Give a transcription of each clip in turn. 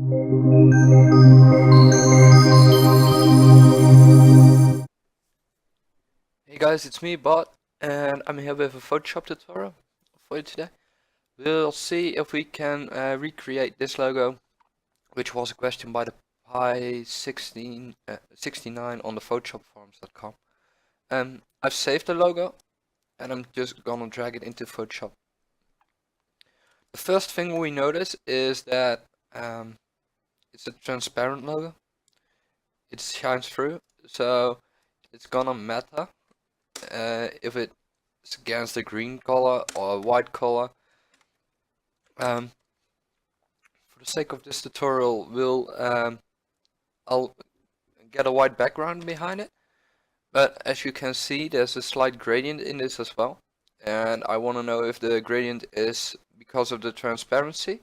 Hey guys, it's me, Bot, and I'm here with a Photoshop tutorial for you today. We'll see if we can recreate this logo, which was a question by the Pi69 on the PhotoshopForums.com. I've saved the logo, and I'm just gonna drag it into Photoshop. The first thing we notice is that it's a transparent logo. It shines through, so it's gonna matter if it's against a green color or a white color. For the sake of this tutorial, I'll get a white background behind it, but as you can see, there's a slight gradient in this as well, and I want to know if the gradient is because of the transparency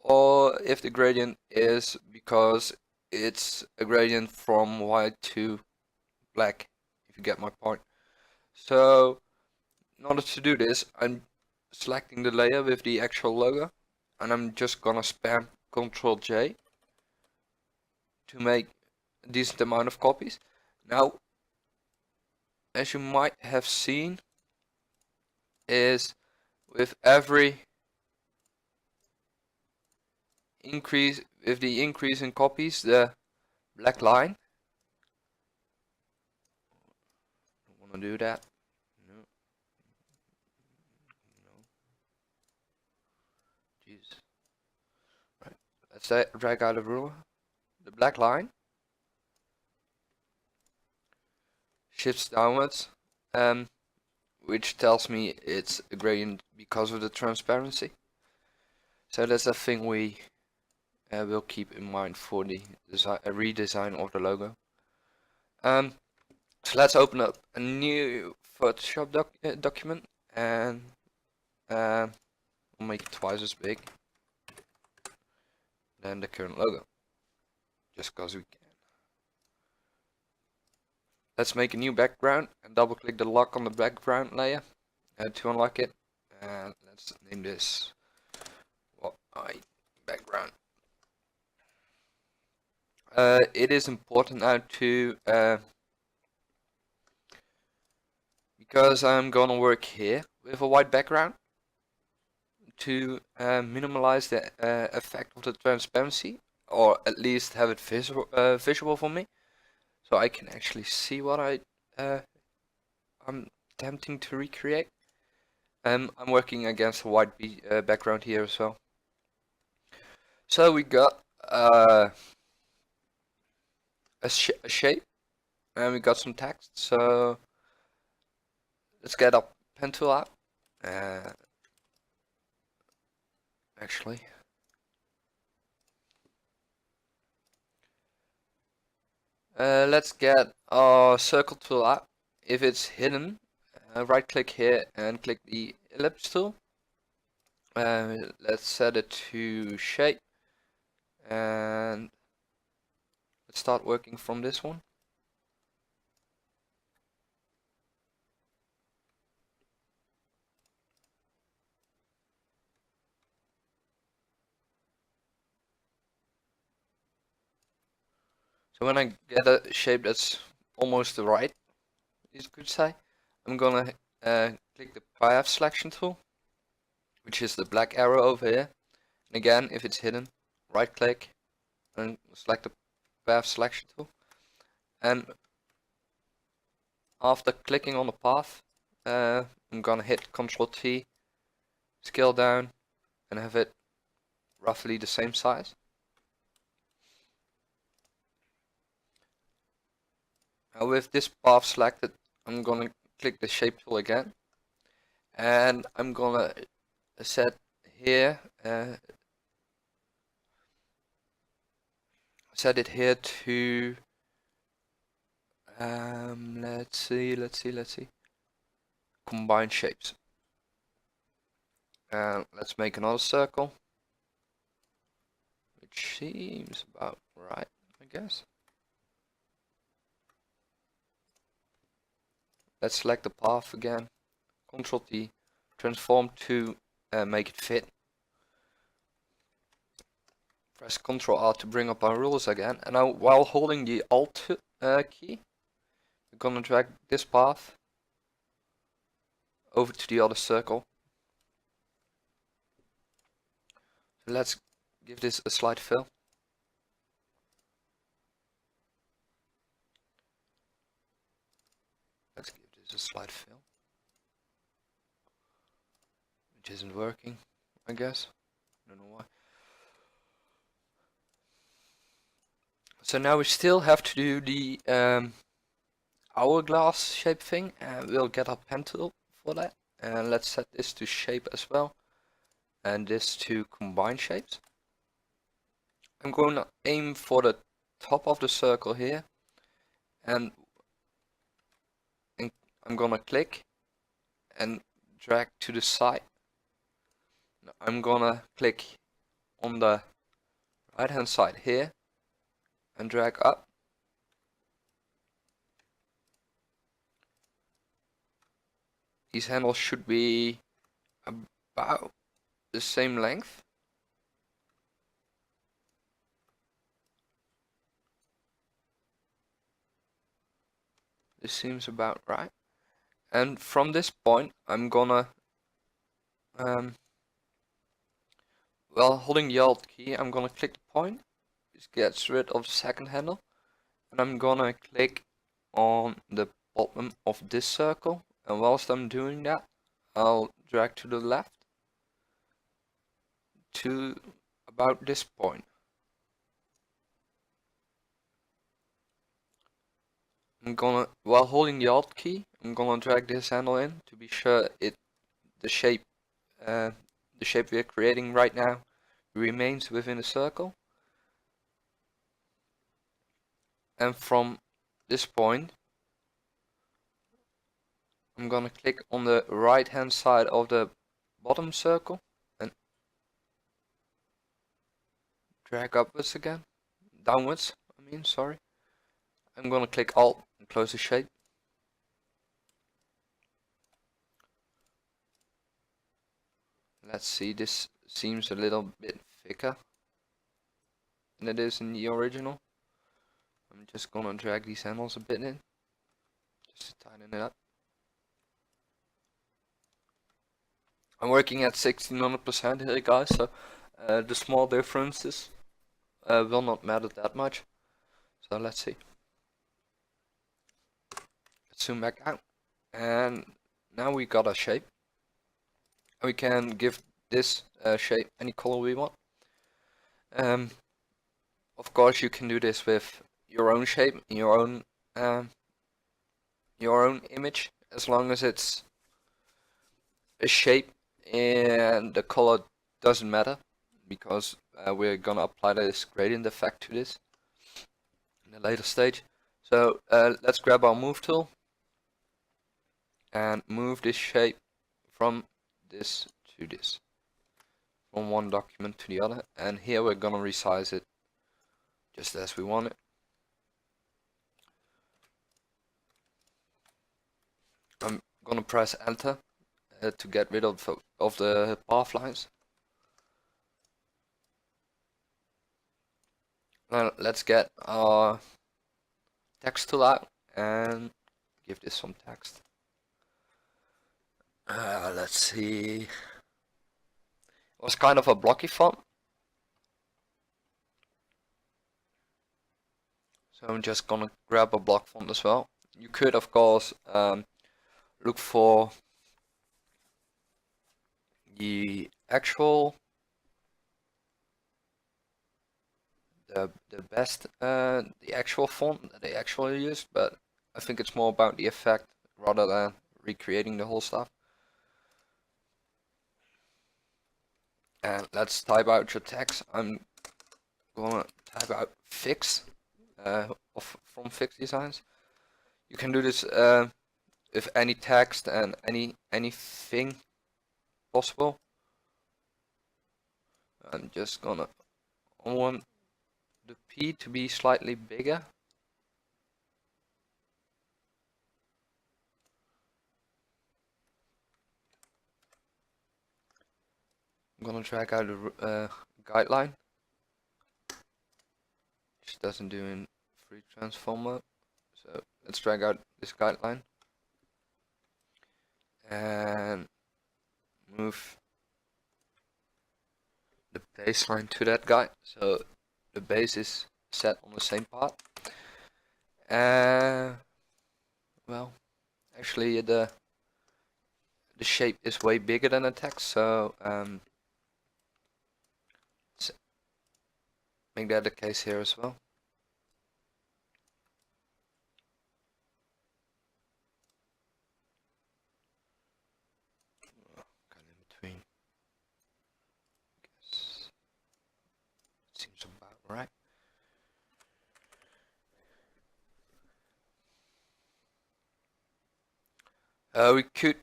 or if the gradient is because it's a gradient from white to black, if you get my point. So in order to do this, I'm selecting the layer with the actual logo, and I'm just gonna spam Ctrl J to make a decent amount of copies. Now, as you might have seen, is with every increase, with the increase in copies, the black line. Don't want to do that. No. No. Jeez. Right. Let's drag out the ruler. The black line shifts downwards, which tells me it's a gradient because of the transparency. So that's a thing we will keep in mind for the redesign of the logo. So let's open up a new Photoshop document, and we'll make it twice as big than the current logo, just because we can. Let's make a new background and double click the lock on the background layer to unlock it, and let's name this white background. It is important now to because I'm gonna work here with a white background to minimize the effect of the transparency, or at least have it visual for me, so I can actually see what I'm attempting to recreate. I'm working against a white background here as well. So we got a shape, and we got some text. So let's get our pen tool out. Actually, let's get our circle tool out. If it's hidden, right click here and click the ellipse tool. Let's set it to shape, and let's start working from this one. So when I get a shape that's almost right, you could say, I'm gonna click the path selection tool, which is the black arrow over here. And again, if it's hidden, right click and select the path selection tool. And after clicking on the path, I'm gonna hit Ctrl T, scale down, and have it roughly the same size. Now with this path selected, I'm gonna click the shape tool again, and I'm gonna set here, set it here to let's see, combine shapes. And let's make another circle, which seems about right, I guess. Let's select the path again, Ctrl T, transform to make it fit. press Ctrl R to bring up our rules again, and now while holding the Alt key, we're gonna drag this path over to the other circle. So let's give this a slight fill. Let's give this a slight fill, which isn't working, I guess. I don't know why. So now we still have to do the hourglass shape thing, and we'll get our pen tool for that. And let's set this to shape as well, and this to combine shapes. I'm going to aim for the top of the circle here, and I'm gonna click and drag to the side. Now I'm gonna click on the right hand side here and drag up. These handles should be about the same length. This seems about right. And from this point, I'm gonna, while holding the Alt key, I'm gonna click the point. This gets rid of the second handle. And I'm gonna click on the bottom of this circle. And whilst I'm doing that, I'll drag to the left to about this point. I'm gonna, while holding the Alt key, I'm gonna drag this handle in to be sure the shape we're creating right now remains within the circle. And from this point, I'm gonna click on the right hand side of the bottom circle and drag upwards again, downwards, sorry. I'm gonna click Alt and close the shape. Let's see, this seems a little bit thicker than it is in the original. I'm just gonna drag these handles a bit in, just to tighten it up. I'm working at 1600% here, guys, so the small differences will not matter that much. So let's see. Let's zoom back out, and now we got a shape. We can give this shape any color we want. Of course, you can do this with your own shape, your own image, as long as it's a shape and the color doesn't matter, because we're gonna apply this gradient effect to this in a later stage. So let's grab our move tool and move this shape from this to this, from one document to the other, and here we're gonna resize it just as we want it. I'm gonna press enter to get rid of the path lines. Now let's get our text tool out and give this some text. Let's see. It was kind of a blocky font, so I'm just gonna grab a block font as well. You could, of course, look for the actual the actual font that they actually used, but I think it's more about the effect rather than recreating the whole stuff. And let's type out your text. I'm gonna type out fix from Fix Designs. You can do this with any text and anything possible. I'm just gonna, I want the P to be slightly bigger. I'm gonna drag out a guideline doesn't do in free transform mode. So let's drag out this guideline and move the baseline to that guide. So the base is set on the same path. Well, actually the shape is way bigger than the text, so let's make that the case here as well. Kind of in between. Guess seems about right. We could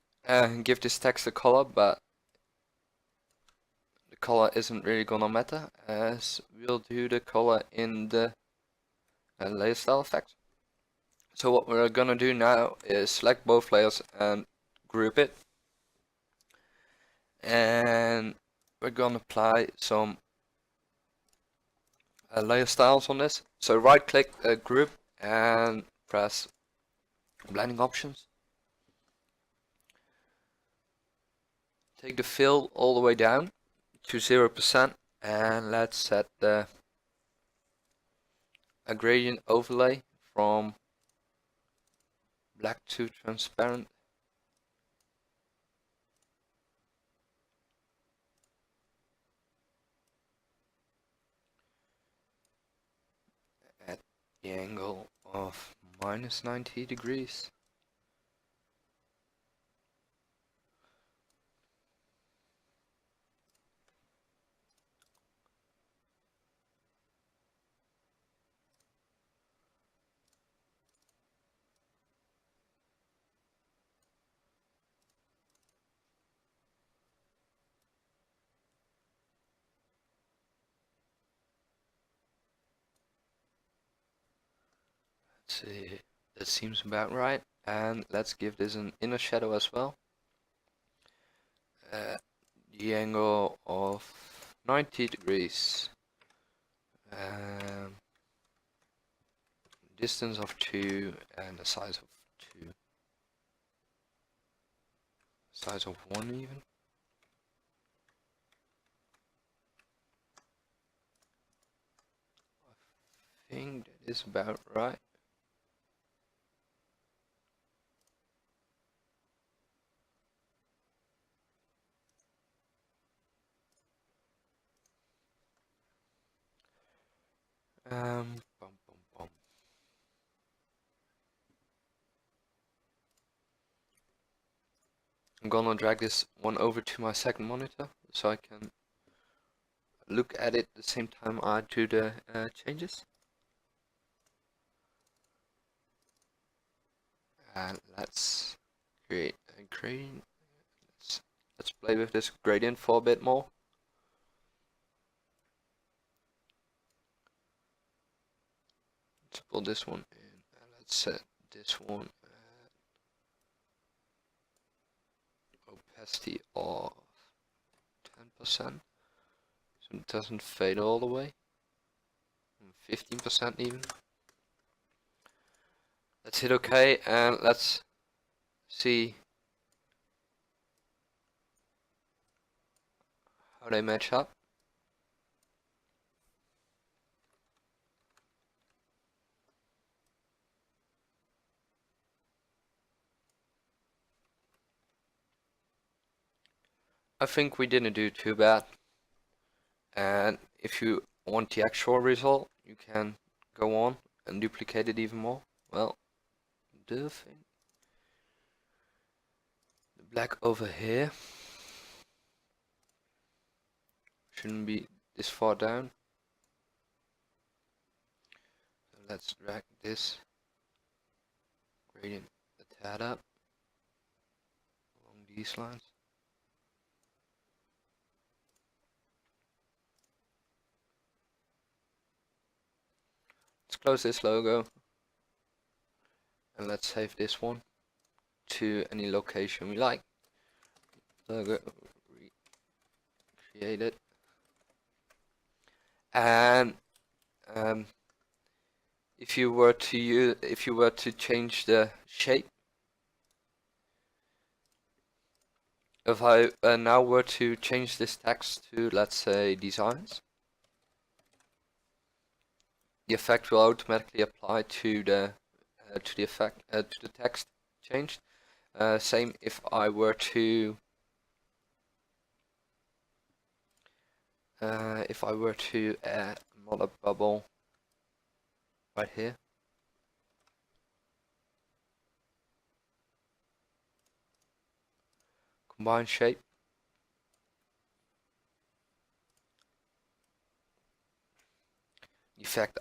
give this text a color, but the color isn't really gonna matter, as we'll do the color in the layer style effect. So what we're gonna do now is select both layers and group it, and we're gonna apply some layer styles on this. So right click group and press blending options. Take the fill all the way down to 0% and let's set a gradient overlay from black to transparent. At the angle of minus 90 degrees. Let's see, that seems about right. And let's give this an inner shadow as well. The angle of 90 degrees. Distance of 2 and the size of 2. Size of 1 even. I think that is about right. Bum, bum, bum. I'm gonna drag this one over to my second monitor so I can look at it at the same time I do the changes. And let's create a gradient. Let's play with this gradient for a bit more. Let's pull this one in and let's set this one at opacity of 10%, so it doesn't fade all the way. 15% even. Let's hit OK and let's see how they match up. I think we didn't do too bad, and if you want the actual result you can go on and duplicate it even more. Well, the black over here shouldn't be this far down, so let's drag this gradient a tad up along these lines. Let's close this logo and let's save this one to any location we like. Logo, recreate it, and if you were to change the shape, if I now were to change this text to, let's say, designs, the effect will automatically apply to the text changed. Same if I were to add another bubble right here. Combine shape. The effect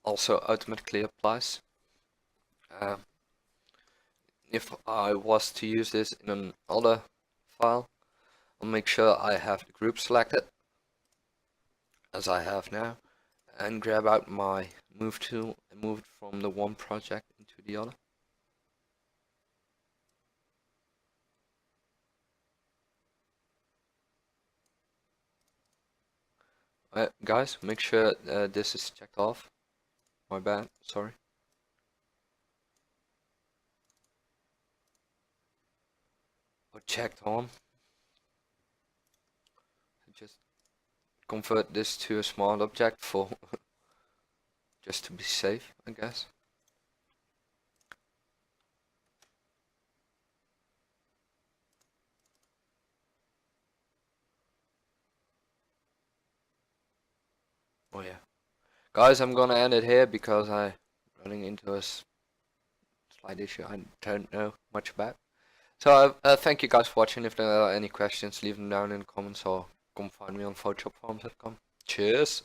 also automatically applies. If I was to use this in another file, I'll make sure I have the group selected, as I have now, and grab out my move tool and move it from the one project into the other. Guys, make sure this is checked off. My bad, sorry. Or checked on. Just convert this to a smart object for just to be safe, I guess. Oh yeah. Guys, I'm gonna end it here because I'm running into a slight issue I don't know much about. So thank you guys for watching. If there are any questions, leave them down in the comments or come find me on photoshopforums.com. Cheers!